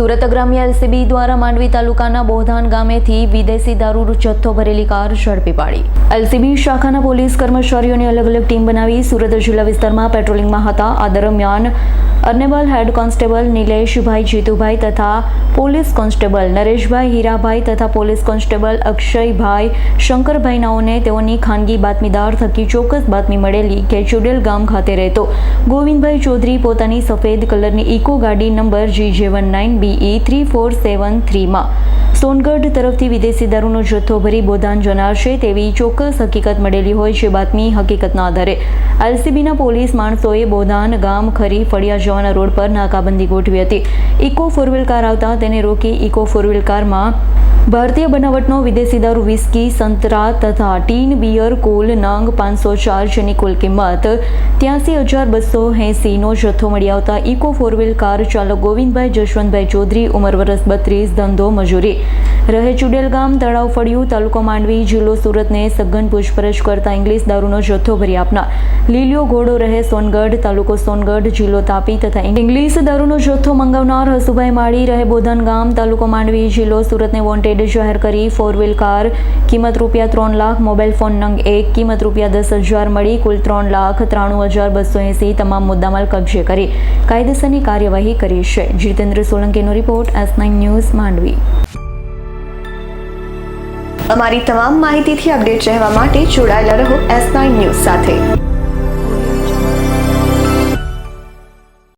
સુરત ગ્રામ્ય એલસીબી દ્વારા માંડવી તાલુકાના બોધાન ગામેથી વિદેશી દારૂ જથ્થો ભરેલી કાર ઝડપી પાડી. એલસીબી શાખાના પોલીસ કર્મચારીઓની અલગ અલગ ટીમ બનાવી સુરત જિલ્લા વિસ્તારમાં પેટ્રોલિંગમાં હતા. આ દરમિયાન અર્નેબલ હેડ કોન્સ્ટેબલ નિલેશભાઈ જીતુભાઈ તથા પોલીસ કોન્સ્ટેબલ નરેશભાઈ હીરાભાઈ તથા પોલીસ કોન્સ્ટેબલ અક્ષયભાઈ શંકરભાઈ નાઓને તેઓની ખાનગી બાતમીદાર થકી ચોક્કસ બાતમી મળેલી કે ચુડેલ ગામ ખાતે રહેતો ગોવિંદભાઈ ચૌધરી પોતાની સફેદ કલરની ઇકો ગાડી નંબર GJ19BE3473 માં સોનગઢ તરફથી વિદેશી દારૂનો જથ્થો ભરી બોધાન જનારશે તેવી ચોક્કસ હકીકત મળેલી હોય છે. બાતમી હકીકતના આધારે એલસીબીના પોલીસ માણસોએ બોધાન ગામ ખરી ફળિયા જવાના રોડ પર નાકાબંધી ગોઠવી હતી. ઇકો ફોરવ્હીલ કાર આવતા તેને રોકી ઇકો ફોરવ્હીલ કારમાં ભારતીય બનાવટનો વિદેશી દારૂ વિસ્કી સંતરા તથા ટીન બિયર કુલ નંગ 504 જેની કુલ કિંમત 83,280 નો જથ્થો મળી આવતા ઇકો ફોરવ્હીલ કાર ચાલક ગોવિંદભાઈ જશવંતભાઈ ચૌધરી ઉંમર વર્ષ 32 ધંધો મજૂરી રહે ચુડેલ ગામ તળાવ ફળિયું તાલુકો માંડવી જિલ્લો સુરતને સઘન પૂછપરછ કરતા ઇંગ્લિશ દારૂનો જથ્થો ભરી આપનાર લીલિયો ઘોડો રહે સોનગઢ તાલુકો સોનગઢ જિલ્લો તાપી તથા ઇંગ્લિશ દારૂનો જથ્થો મંગાવનાર હસુભાઈ માળી રહે બોધાન ગામ તાલુકો માંડવી જિલ્લો સુરતને વોન્ટેડ જાહેર કરી ફોર વ્હીલ કાર કિંમત ₹3 લાખ મોબાઈલ ફોન નંગ 1 કિંમત ₹10,000 મળી કુલ 3,93,280 તમામ મુદ્દામાલ કબજે કરી કાયદેસરની કાર્યવાહી કરી છે. જીતેન્દ્ર સોલંકીનો રિપોર્ટ S9 ન્યૂઝ માંડવી. અમારી તમામ માહિતીથી અપડેટ રહેવા માટે જોડાયેલા રહો S9 ન્યૂઝ સાથે.